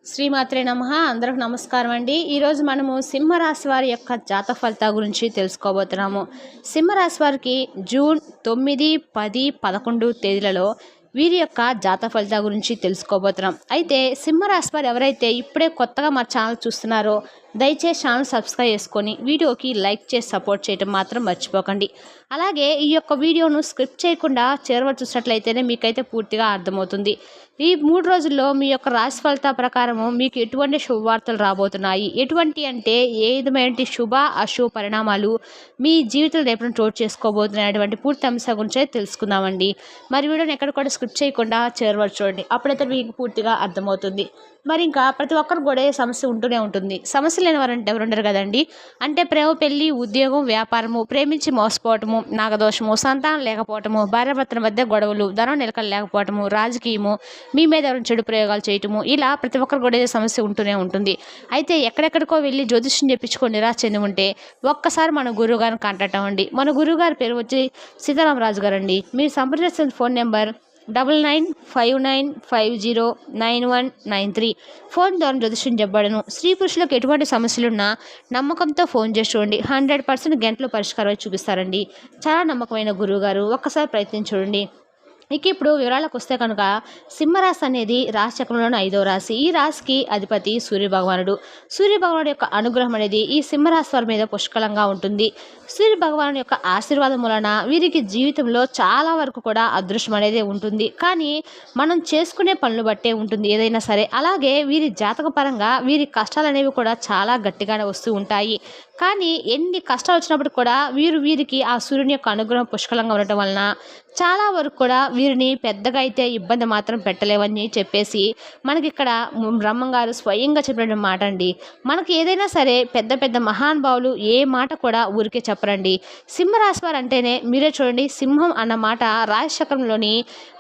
శ్రీమాత్రే నమః. అందరికి నమస్కారం అండి. ఈరోజు మనము సింహరాశి వారి యొక్క జాతక ఫలితాల గురించి తెలుసుకోబోతున్నాము. సింహరాశి వారికి జూన్ 9, 10, 11 తేదీలలో వీరి యొక్క జాతక ఫలితాల గురించి తెలుసుకోబోతున్నాం. అయితే సింహరాశి వారు ఎవరైతే ఇప్పుడే కొత్తగా మా ఛానల్ చూస్తున్నారో దయచేసి ఛానల్ సబ్స్క్రైబ్ చేసుకొని వీడియోకి లైక్ చేసి సపోర్ట్ చేయడం మాత్రం మర్చిపోకండి. అలాగే ఈ యొక్క వీడియోను స్క్రిప్ట్ చేయకుండా చివరి చూసినట్లయితేనే మీకైతే పూర్తిగా అర్థమవుతుంది. ఈ 3 రోజుల్లో మీ యొక్క రాశి ఫలితాల ప్రకారము మీకు ఎటువంటి శుభవార్తలు రాబోతున్నాయి, ఎటువంటి అంటే ఏ విధమైన శుభ అశుభ పరిణామాలు మీ జీవితంలో రేపటి చోటు చేసుకోబోతున్నటువంటి పూర్తి అంశం గురించి తెలుసుకుందామండి. మరి వీడియోని ఎక్కడ కూడా స్క్రిప్ట్ చేయకుండా చివరి చూడండి, అప్పుడైతే మీకు పూర్తిగా అర్థమవుతుంది. మరి ఇంకా ప్రతి ఒక్కరు కూడా సమస్య ఉంటూనే ఉంటుంది. సమస్య లేని వారంటే ఎవరు ఉండరు కదండి. అంటే ప్రేమ, పెళ్లి, ఉద్యోగం, వ్యాపారము, ప్రేమించి మోసపోవటము, నాగదోషము, సంతానం లేకపోవటము, భార్యాభర్తల మధ్య గొడవలు, ధనం నిలకలు లేకపోవటము, రాజకీయము, మీ మీద ఎవరైనా చెడు ప్రయోగాలు చేయటము, ఇలా ప్రతి ఒక్కరు కూడా సమస్య ఉంటూనే ఉంటుంది. అయితే ఎక్కడెక్కడికో వెళ్ళి జ్యోతిష్యం చెప్పించుకొని నిరాశ చెంది ఉంటే ఒక్కసారి మన గురువు గారిని కాంటాక్ట్ అవ్వండి. మన గురువు గారి పేరు వచ్చి సీతారామరాజు గారు అండి. మీరు సంప్రదించిన ఫోన్ నెంబర్ 9959509193. ఫోన్ ద్వారా జ్యోతిష్యం చెప్పబడను. స్త్రీ పురుషులకు ఎటువంటి సమస్యలున్నా నమ్మకంతో ఫోన్ చేసి చూడండి, 100% గంటలో పరిష్కారం చూపిస్తారండి. చాలా నమ్మకమైన గురువు గారు, ఒక్కసారి ప్రయత్నించి చూడండి. ఇక ఇప్పుడు వివరాలకు వస్తే కనుక సింహరాశి అనేది రాశి చక్రంలోని 5వ రాశి. ఈ రాశికి అధిపతి సూర్యభగవానుడు. సూర్యభగవానుడు యొక్క అనుగ్రహం అనేది ఈ సింహరాశి వారి మీద పుష్కలంగా ఉంటుంది. సూర్యభగవాను యొక్క ఆశీర్వాదం వలన వీరికి జీవితంలో చాలా వరకు కూడా అదృష్టం అనేది ఉంటుంది. కానీ మనం చేసుకునే పనులు బట్టే ఉంటుంది ఏదైనా సరే. అలాగే వీరి జాతక పరంగా వీరి కష్టాలు అనేవి కూడా చాలా గట్టిగానే వస్తూ ఉంటాయి. కానీ ఎన్ని కష్టాలు వచ్చినప్పుడు కూడా వీరికి ఆ సూర్యుని యొక్క అనుగ్రహం పుష్కలంగా ఉండటం వలన చాలా వరకు కూడా వీరిని పెద్దగా అయితే ఇబ్బంది మాత్రం పెట్టలేవని చెప్పేసి మనకి ఇక్కడ బ్రహ్మం గారు స్వయంగా చెప్పిన మాట అండి. మనకి ఏదైనా సరే పెద్ద పెద్ద మహానుభావులు ఏ మాట కూడా ఊరికే చెప్పరండి. సింహరాశి వారు అంటేనే మీరే చూడండి, సింహం అన్న మాట రాశి చక్రంలోని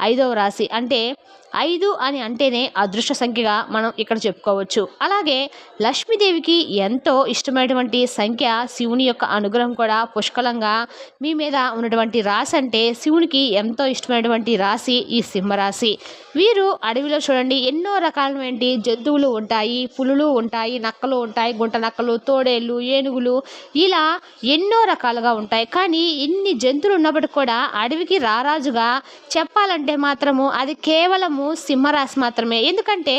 5వ రాశి. అంటే 5 అని అంటేనే అదృష్ట సంఖ్యగా మనం ఇక్కడ చెప్పుకోవచ్చు. అలాగే లక్ష్మీదేవికి ఎంతో ఇష్టమైనటువంటి సంఖ్య, శివుని యొక్క అనుగ్రహం కూడా పుష్కలంగా మీ మీద ఉన్నటువంటి రాశి. అంటే శివునికి ఎంతో ఇష్టమైనటువంటి రాశి ఈ సింహరాశి. వీరు అడవిలో చూడండి ఎన్నో రకాలైన జంతువులు ఉంటాయి. పులులు ఉంటాయి, నక్కలు ఉంటాయి, గుంట నక్కలు, తోడేళ్ళు, ఏనుగులు, ఇలా ఎన్నో రకాలుగా ఉంటాయి. కానీ ఇన్ని జంతువులు ఉన్నప్పటికీ కూడా అడవికి రారాజుగా చెప్పాలంటే మాత్రము అది కేవలము సింహరాశి మాత్రమే. ఎందుకంటే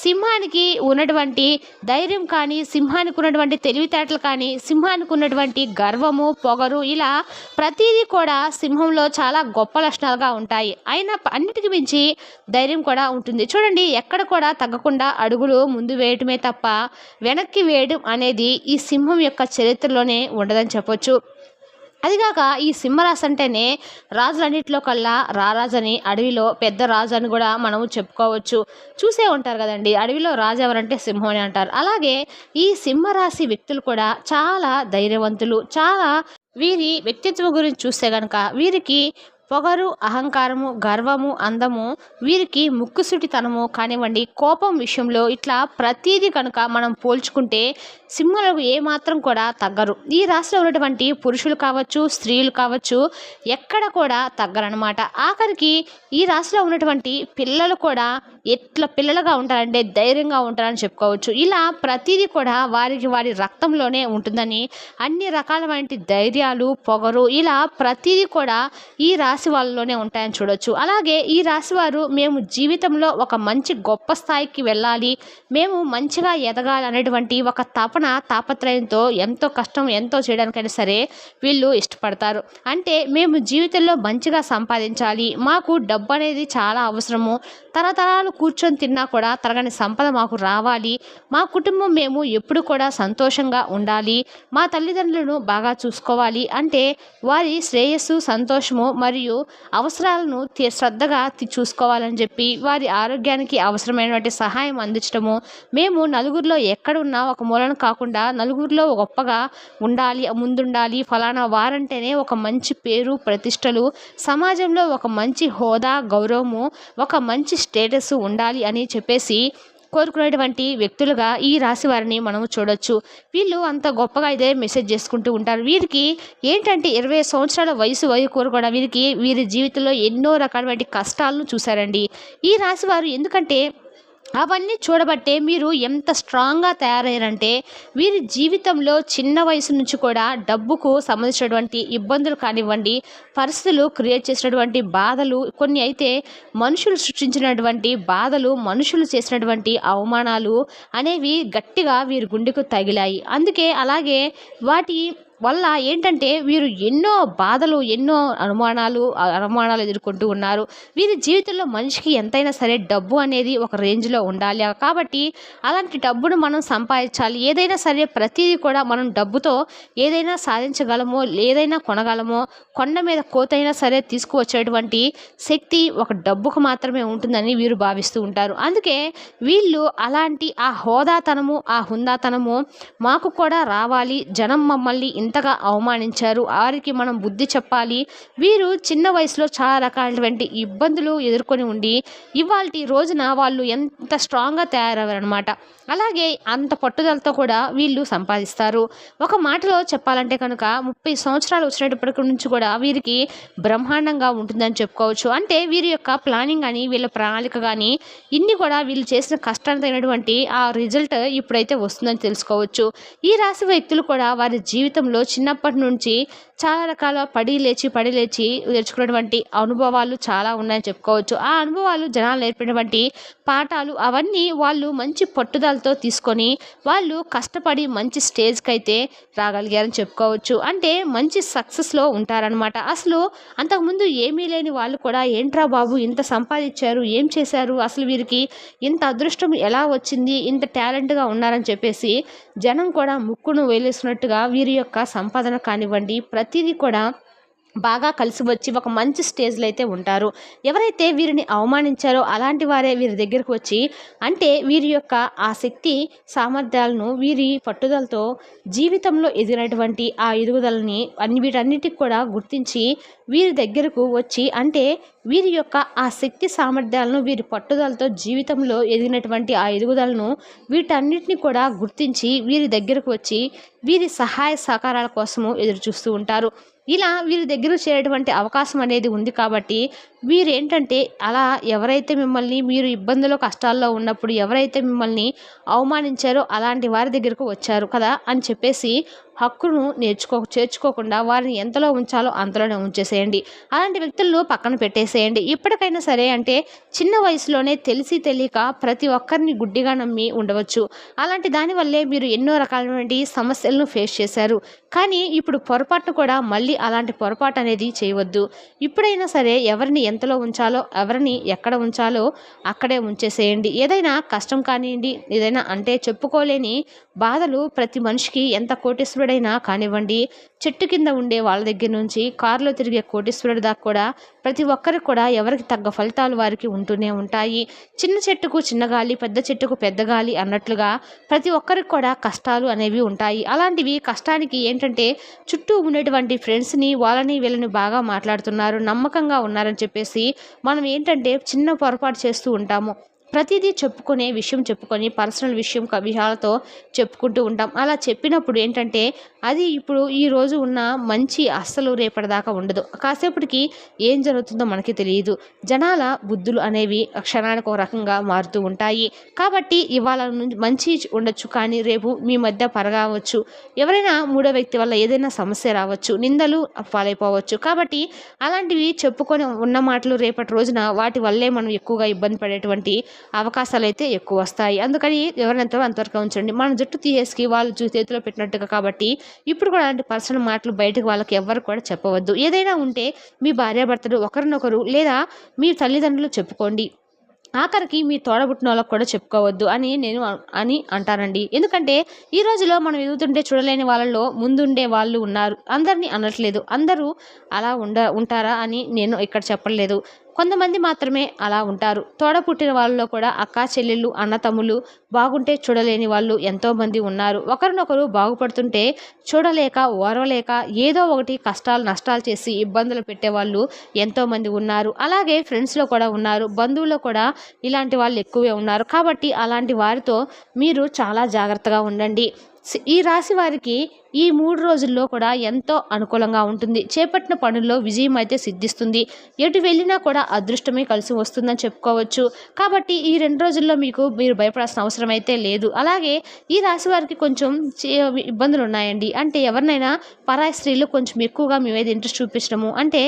సింహానికి ఉన్నటువంటి ధైర్యం కానీ, సింహానికి ఉన్నటువంటి తెలివితేటలు కానీ, సింహానికి ఉన్నటువంటి గర్వము, పొగరు, ఇలా ప్రతిదీ కూడా సింహంలో చాలా గొప్ప లక్షణాలుగా ఉంటాయి. అయినా అన్నిటికీ మించి ధైర్యం కూడా ఉంటుంది. చూడండి ఎక్కడ కూడా తగ్గకుండా అడుగులు ముందు వేయటమే తప్ప వెనక్కి వేయడం అనేది ఈ సింహం యొక్క చరిత్రలోనే ఉండదని చెప్పొచ్చు. అదిగాక ఈ సింహరాశి అంటేనే రాజులన్నింటిలో కల్లా రారాజని, అడవిలో పెద్ద రాజు అని కూడా మనము చెప్పుకోవచ్చు. చూసే ఉంటారు కదండి, అడవిలో రాజు ఎవరంటే సింహం అని అంటారు. అలాగే ఈ సింహరాశి వ్యక్తులు కూడా చాలా ధైర్యవంతులు. చాలా వీరి వ్యక్తిత్వం గురించి చూస్తే కనుక వీరికి పొగరు, అహంకారము, గర్వము, అందము, వీరికి ముక్కుసుటితనము కానివ్వండి, కోపం విషయంలో ఇట్లా ప్రతీది కనుక మనం పోల్చుకుంటే సింహాలకు ఏమాత్రం కూడా తగ్గరు. ఈ రాశిలో ఉన్నటువంటి పురుషులు కావచ్చు, స్త్రీలు కావచ్చు, ఎక్కడ కూడా తగ్గరనమాట. ఆఖరికి ఈ రాశిలో ఉన్నటువంటి పిల్లలు కూడా ఎట్లా పిల్లలుగా ఉంటారంటే ధైర్యంగా ఉంటారని చెప్పుకోవచ్చు. ఇలా ప్రతిదీ కూడా వారి రక్తంలోనే ఉంటుందని, అన్ని రకాలైన ధైర్యాలు, పొగరు, ఇలా ప్రతిదీ కూడా ఈ రాశి వాళ్ళలోనే ఉంటాయని చూడొచ్చు. అలాగే ఈ రాశి వారు మేము జీవితంలో ఒక మంచి గొప్ప స్థాయికి వెళ్ళాలి, మేము మంచిగా ఎదగాలి అనేటువంటి ఒక తాపత్రయంతో ఎంతో కష్టం ఎంతో చేయడానికైనా సరే వీళ్ళు ఇష్టపడతారు. అంటే మేము జీవితంలో మంచిగా సంపాదించాలి, మాకు డబ్బు అనేది చాలా అవసరము, తరతరాలు కూర్చొని తిన్నా కూడా తరగని సంపద మాకు రావాలి, మా కుటుంబం మేము ఎప్పుడు కూడా సంతోషంగా ఉండాలి, మా తల్లిదండ్రులను బాగా చూసుకోవాలి, అంటే వారి శ్రేయస్సు, సంతోషము మరియు అవసరాలను శ్రద్ధగా చూసుకోవాలని చెప్పి వారి ఆరోగ్యానికి అవసరమైనటువంటి సహాయం అందించడము, మేము నలుగురిలో ఎక్కడున్నా ఒక మూలన కాకుండా నలుగురిలో గొప్పగా ఉండాలి, ముందుండాలి, ఫలానా వారంటేనే ఒక మంచి పేరు ప్రతిష్టలు, సమాజంలో ఒక మంచి హోదా, గౌరవము, ఒక మంచి స్టేటస్ ఉండాలి అని చెప్పేసి కోరుకునేటువంటి వ్యక్తులుగా ఈ రాశి వారిని మనము చూడొచ్చు. వీళ్ళు అంత గొప్పగా అయితే మెసేజ్ చేసుకుంటూ ఉంటారు. వీరికి ఏంటంటే 20 సంవత్సరాల వయసు కూడా వీరి జీవితంలో ఎన్నో రకాలైన కష్టాలను చూశారండి ఈ రాశి వారు. ఎందుకంటే అవన్నీ చూడబట్టే మీరు ఎంత స్ట్రాంగ్‌గా తయారయ్యారంటే, వీరి జీవితంలో చిన్న వయసు నుంచి కూడా డబ్బుకు సంబంధించినటువంటి ఇబ్బందులు కానివ్వండి, పరిస్థితులు క్రియేట్ చేసినటువంటి బాధలు, కొన్ని అయితే మనుషులు సృష్టించినటువంటి బాధలు, మనుషులు చేసినటువంటి అవమానాలు అనేవి గట్టిగా వీరి గుండెకు తగిలాయి. అందుకే అలాగే వాటి వల్ల ఏంటంటే వీరు ఎన్నో బాధలు, ఎన్నో అనుమానాలు ఎదుర్కొంటూ ఉన్నారు. వీరి జీవితంలో మనిషికి ఎంతైనా సరే డబ్బు అనేది ఒక రేంజ్‌లో ఉండాలి. కాబట్టి అలాంటి డబ్బును మనం సంపాదించాలి. ఏదైనా సరే ప్రతీది కూడా మనం డబ్బుతో ఏదైనా సాధించగలమో, ఏదైనా కొనగలమో, కొండ మీద కోతైనా సరే తీసుకువచ్చేటువంటి శక్తి ఒక డబ్బుకు మాత్రమే ఉంటుందని వీరు భావిస్తూ ఉంటారు. అందుకే వీళ్ళు అలాంటి ఆ హోదాతనము, ఆ హుందాతనము మాకు కూడా రావాలి. జనం మమ్మల్ని ఇంతగా అవమానించారు, వారికి మనం బుద్ధి చెప్పాలి. వీరు చిన్న వయసులో చాలా రకాలైనటువంటి ఇబ్బందులు ఎదుర్కొని ఉండి ఇవాల్టి రోజున వాళ్ళు ఎంత స్ట్రాంగ్‌గా తయారయ్యారనమాట. అలాగే అంత పట్టుదలతో కూడా వీళ్ళు సంపాదిస్తారు. ఒక మాటలో చెప్పాలంటే కనుక 30 సంవత్సరాలు వచ్చినప్పటి నుంచి కూడా వీరికి బ్రహ్మాండంగా ఉంటుందని చెప్పుకోవచ్చు. అంటే వీరి యొక్క ప్లానింగ్ గాని, వీళ్ళ ప్రణాళిక గాని ఇన్ని కూడా వీళ్ళు చేసిన కష్టానికి తగినటువంటి ఆ రిజల్ట్ ఇప్పుడైతే వస్తుందని తెలుసుకోవచ్చు. ఈ రాశి వ్యక్తులు కూడా వారి జీవితంలో చిన్నప్పటి నుంచి చాలా రకాల పడి లేచి నేర్చుకున్నటువంటి అనుభవాలు చాలా ఉన్నాయని చెప్పుకోవచ్చు. ఆ అనుభవాలు జనాలు నేర్పినటువంటి పాఠాలు అవన్నీ వాళ్ళు మంచి పట్టుదలతో తీసుకొని వాళ్ళు కష్టపడి మంచి స్టేజ్‌కి అయితే రాగలిగారని చెప్పుకోవచ్చు. అంటే మంచి సక్సెస్‌లో ఉంటారనమాట. అసలు అంతకుముందు ఏమీ లేని వాళ్ళు కూడా ఏంట్రా బాబు ఇంత సంపాదించారు, ఏం చేశారు, అసలు వీరికి ఇంత అదృష్టం ఎలా వచ్చింది, ఇంత టాలెంట్‌గా ఉన్నారని చెప్పేసి జనం కూడా ముక్కును వేలేసినట్టుగా వీరి యొక్క సంపాదన కానివ్వండి ప్రతిదీ కూడా బాగా కలిసి వచ్చి ఒక మంచి స్టేజ్‌లో అయితే ఉంటారు. ఎవరైతే వీరిని అవమానించారో అలాంటి వారే వీరి దగ్గరకు వచ్చి అంటే వీరి యొక్క ఆ శక్తి సామర్థ్యాలను వీరి పట్టుదలతో జీవితంలో ఎదిగినటువంటి ఆ ఎదుగుదలని వీటన్నిటికి కూడా గుర్తించి వీరి దగ్గరకు వచ్చి అంటే వీరి యొక్క ఆ శక్తి సామర్థ్యాలను వీరి పట్టుదలతో జీవితంలో ఎదిగినటువంటి ఆ ఎదుగుదలను వీటన్నిటిని కూడా గుర్తించి వీరి దగ్గరకు వచ్చి వీరి సహాయ సహకారాల కోసము ఎదురు చూస్తూ ఉంటారు. ఇలా వీరి దగ్గర చేరేటువంటి అవకాశం అనేది ఉంది కాబట్టి వీరేంటంటే అలా ఎవరైతే మిమ్మల్ని మీరు ఇబ్బందులు కష్టాల్లో ఉన్నప్పుడు ఎవరైతే మిమ్మల్ని అవమానించారో అలాంటి వారి దగ్గరకు వచ్చారు కదా అని చెప్పేసి హక్కును చేర్చుకోకుండా వారిని ఎంతలో ఉంచాలో అంతలోనే ఉంచేసేయండి. అలాంటి వ్యక్తులను పక్కన పెట్టేసేయండి. ఇప్పటికైనా సరే అంటే చిన్న వయసులోనే తెలిసి తెలియక ప్రతి ఒక్కరిని గుడ్డిగా నమ్మి ఉండవచ్చు. అలాంటి దానివల్లే మీరు ఎన్నో రకాలైనటువంటి సమస్యలను ఫేస్ చేశారు. కానీ ఇప్పుడు పొరపాటును కూడా మళ్ళీ అలాంటి పొరపాటు అనేది చేయవద్దు. ఇప్పుడైనా సరే ఎవరిని ఎంతలో ఉంచాలో, ఎవరిని ఎక్కడ ఉంచాలో అక్కడే ఉంచేసేయండి. ఏదైనా కష్టం కానివ్వండి, ఏదైనా అంటే చెప్పుకోలేని బాధలు ప్రతి మనిషికి ఎంత కోటీశ్వరుడైనా కానివ్వండి, చెట్టు కింద ఉండే వాళ్ళ దగ్గర నుంచి కారులో తిరిగే కోటీశ్వరుడి దాకా కూడా ప్రతి ఒక్కరికి కూడా ఎవరికి తగ్గ ఫలితాలు వారికి ఉంటూనే ఉంటాయి. చిన్న చెట్టుకు చిన్న గాలి, పెద్ద చెట్టుకు పెద్ద గాలి అన్నట్లుగా ప్రతి ఒక్కరికి కూడా కష్టాలు అనేవి ఉంటాయి. అలాంటివి కష్టానికి ఏంటంటే చుట్టూ ఉండేటువంటి ఫ్రెండ్స్ని వాళ్ళని వీళ్ళని బాగా మాట్లాడుతున్నారు, నమ్మకంగా ఉన్నారని చెప్పేసి మనం ఏంటంటే చిన్న పొరపాటు చేస్తూ ఉంటాము. ప్రతిదీ చెప్పుకొని పర్సనల్ విషయాలతో చెప్పుకుంటూ ఉంటాం. అలా చెప్పినప్పుడు ఏంటంటే అది ఇప్పుడు ఈరోజు ఉన్న మంచి అస్సలు రేపటిదాకా ఉండదు. కాసేపటికి ఏం జరుగుతుందో మనకి తెలియదు. జనాల బుద్ధులు అనేవి క్షణానికి ఒక రకంగా మారుతూ ఉంటాయి. కాబట్టి ఇవాళ మంచి ఉండొచ్చు, కానీ రేపు మీ మధ్య పరగావచ్చు. ఎవరైనా మూడో వ్యక్తి వల్ల ఏదైనా సమస్య రావచ్చు, నిందలు పాలైపోవచ్చు. కాబట్టి అలాంటివి చెప్పుకొని ఉన్న మాటలు రేపటి రోజున వాటి వల్లే మనం ఎక్కువగా ఇబ్బంది పడేటువంటి అవకాశాలు అయితే ఎక్కువ వస్తాయి. అందుకని ఎవరినంత అంతవరకు ఉంచండి. మన జుట్టు తీసేసి వాళ్ళు చేతిలో పెట్టినట్టుగా కాబట్టి ఇప్పుడు కూడా అలాంటి పర్సనల్ మాటలు బయటకు వాళ్ళకి ఎవ్వరు కూడా చెప్పవద్దు. ఏదైనా ఉంటే మీ భార్యాభర్తలు ఒకరినొకరు లేదా మీ తల్లిదండ్రులు చెప్పుకోండి. ఆఖరికి మీ తోడబుట్టిన వాళ్ళకి కూడా చెప్పుకోవద్దు అని అంటానండి. ఎందుకంటే ఈ రోజులో మనం ఎదుగుతుంటే చూడలేని వాళ్ళలో ముందుండే వాళ్ళు ఉన్నారు. అందరినీ అనట్లేదు, అందరూ అలా ఉంటారా అని నేను ఇక్కడ చెప్పలేదు. కొంతమంది మాత్రమే అలా ఉంటారు. తోడ పుట్టిన వాళ్ళలో కూడా అక్కా చెల్లెళ్ళు, అన్న తమ్ముళ్ళు బాగుంటే చూడలేని వాళ్ళు ఎంతోమంది ఉన్నారు. ఒకరినొకరు బాగుపడుతుంటే చూడలేక, ఓర్వలేక ఏదో ఒకటి కష్టాలు నష్టాలు చేసి ఇబ్బందులు పెట్టేవాళ్ళు ఎంతోమంది ఉన్నారు. అలాగే ఫ్రెండ్స్లో కూడా ఉన్నారు, బంధువుల్లో కూడా ఇలాంటి వాళ్ళు ఎక్కువే ఉన్నారు. కాబట్టి అలాంటి వారితో మీరు చాలా జాగ్రత్తగా ఉండండి. ఈ రాశి వారికి ఈ 3 రోజుల్లో కూడా ఎంతో అనుకూలంగా ఉంటుంది. చేపట్టిన పనుల్లో విజయం అయితే సిద్ధిస్తుంది. ఎటు వెళ్ళినా కూడా అదృష్టమే కలిసి వస్తుందని చెప్పుకోవచ్చు. కాబట్టి ఈ 2 రోజుల్లో మీరు భయపడాల్సిన అవసరం అయితే లేదు. అలాగే ఈ రాశి వారికి కొంచెం ఇబ్బందులు ఉన్నాయండి. అంటే ఎవరినైనా పరాయి స్త్రీలు కొంచెం ఎక్కువగా మీ మీద ఇంట్రెస్ట్ చూపించడము, అంటే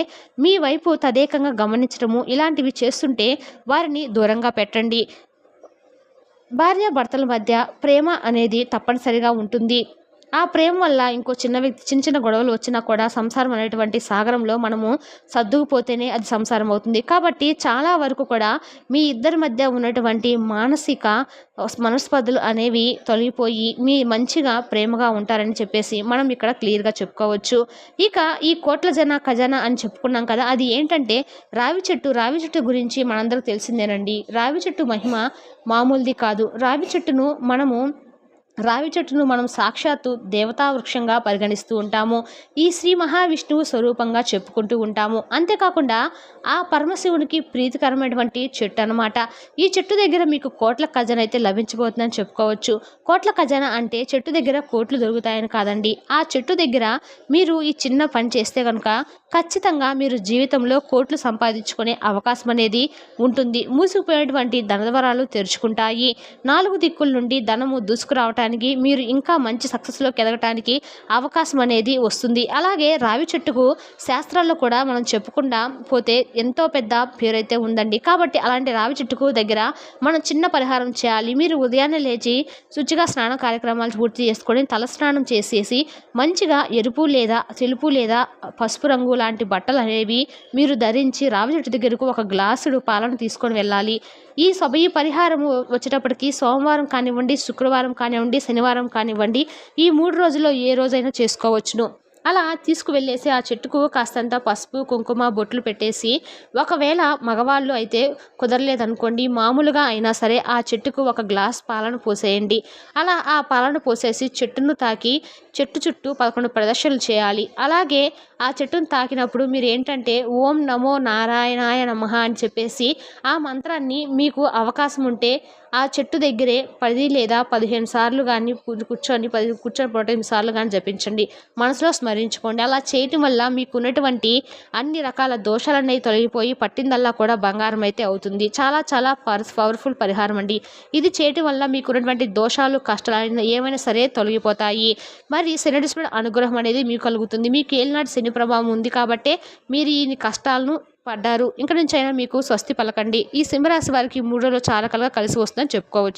మీ వైపు తదేకంగా గమనించడము, ఇలాంటివి చేస్తుంటే వారిని దూరంగా పెట్టండి. భార్యాభర్తల మధ్య ప్రేమ అనేది తప్పనిసరిగా ఉంటుంది. ఆ ప్రేమ వల్ల ఇంకో చిన్న చిన్న చిన్న గొడవలు వచ్చినా కూడా సంసారం అనేటువంటి సాగరంలో మనము సర్దుకుపోతేనే అది సంసారం అవుతుంది. కాబట్టి చాలా వరకు కూడా మీ ఇద్దరి మధ్య ఉన్నటువంటి మానసిక మనస్పర్ధలు అనేవి తొలగిపోయి మీ మంచిగా ప్రేమగా ఉంటారని చెప్పేసి మనం ఇక్కడ క్లియర్‌గా చెప్పుకోవచ్చు. ఇక ఈ కోట్ల ఖజానా అని చెప్పుకున్నాం కదా! అది ఏంటంటే రావి చెట్టు గురించి మనందరికి తెలిసిందేనండి. రావి చెట్టు మహిమ మామూలుది కాదు. రావి చెట్టును మనం సాక్షాత్తు దేవతా వృక్షంగా పరిగణిస్తూ ఉంటాము. ఈ శ్రీ మహావిష్ణువు స్వరూపంగా చెప్పుకుంటూ ఉంటాము. అంతేకాకుండా ఆ పరమశివునికి ప్రీతికరమైనటువంటి చెట్టు అనమాట. ఈ చెట్టు దగ్గర మీకు కోట్ల ఖజానా అయితే లభించబోతుందని చెప్పుకోవచ్చు. కోట్ల ఖజానా అంటే చెట్టు దగ్గర కోట్లు దొరుకుతాయని కాదండి. ఆ చెట్టు దగ్గర మీరు ఈ చిన్న పని చేస్తే కనుక ఖచ్చితంగా మీరు జీవితంలో కోట్లు సంపాదించుకునే అవకాశం అనేది ఉంటుంది. మూసుకుపోయినటువంటి ధనద్వారాలు తెరుచుకుంటాయి. 4 దిక్కుల నుండి ధనము దూసుకురావటానికి మీరు ఇంకా మంచి సక్సెస్లోకి ఎదగటానికి అవకాశం అనేది వస్తుంది. అలాగే రావి చెట్టుకు శాస్త్రాల్లో కూడా మనం చెప్పుకుండా పోతే ఎంతో పెద్ద పేరైతే ఉందండి. కాబట్టి అలాంటి రావి చెట్టుకు దగ్గర మనం చిన్న పరిహారం చేయాలి. మీరు ఉదయాన్నే లేచి శుచిగా స్నాన కార్యక్రమాలు పూర్తి చేసుకొని తలస్నానం చేసేసి మంచిగా ఎరుపు లేదా తెలుపు లేదా పసుపు రంగు లాంటి బట్టలు అనేవి మీరు ధరించి రావి చెట్టు దగ్గరకు ఒక గ్లాసుడు పాలను తీసుకొని వెళ్ళాలి. ఈ పరిహారము వచ్చేటప్పటికి సోమవారం కానివ్వండి, శుక్రవారం కానివ్వండి, శనివారం కానివ్వండి, ఈ 3 రోజుల్లో ఏ రోజైనా చేసుకోవచ్చును. అలా తీసుకువెళ్ళేసి ఆ చెట్టుకు కాస్తంత పసుపు, కుంకుమ బొట్లు పెట్టేసి, ఒకవేళ మగవాళ్ళు అయితే కుదరలేదనుకోండి, మామూలుగా అయినా సరే ఆ చెట్టుకు ఒక గ్లాస్ పాలను పోసేయండి. అలా ఆ పాలను పోసేసి చెట్టును తాకి చెట్టు చుట్టూ 11 ప్రదక్షిణలు చేయాలి. అలాగే ఆ చెట్టును తాకినప్పుడు మీరు ఏంటంటే ఓం నమో నారాయణాయ నమః అని చెప్పేసి ఆ మంత్రాన్ని మీకు అవకాశం ఉంటే ఆ చెట్టు దగ్గరే 10 లేదా 15 సార్లు కానీ కూర్చొని 15 సార్లు కానీ జపించండి. మనసులో స్మరించుకోండి. అలా చేయటం వల్ల మీకున్నటువంటి అన్ని రకాల దోషాలనేవి తొలగిపోయి పట్టిందల్లా కూడా బంగారం అయితే అవుతుంది. చాలా చాలా పవర్ఫుల్ పరిహారం అండి. ఇది చేయటం వల్ల మీకున్నటువంటి దోషాలు, కష్టాలు ఏమైనా సరే తొలగిపోతాయి. మరి శనిశ్వరుడి అనుగ్రహం అనేది మీకు కలుగుతుంది. మీకు ఏలినాటి శని ప్రభావం ఉంది కాబట్టే మీరు ఈ కష్టాలను పడ్డారు. ఇంక నుంచైనా మీకు స్వస్తి పలకండి. ఈ సింహరాశి వారికి 3 రోజులు చాలా కలిసి వస్తుందని చెప్పుకోవచ్చు.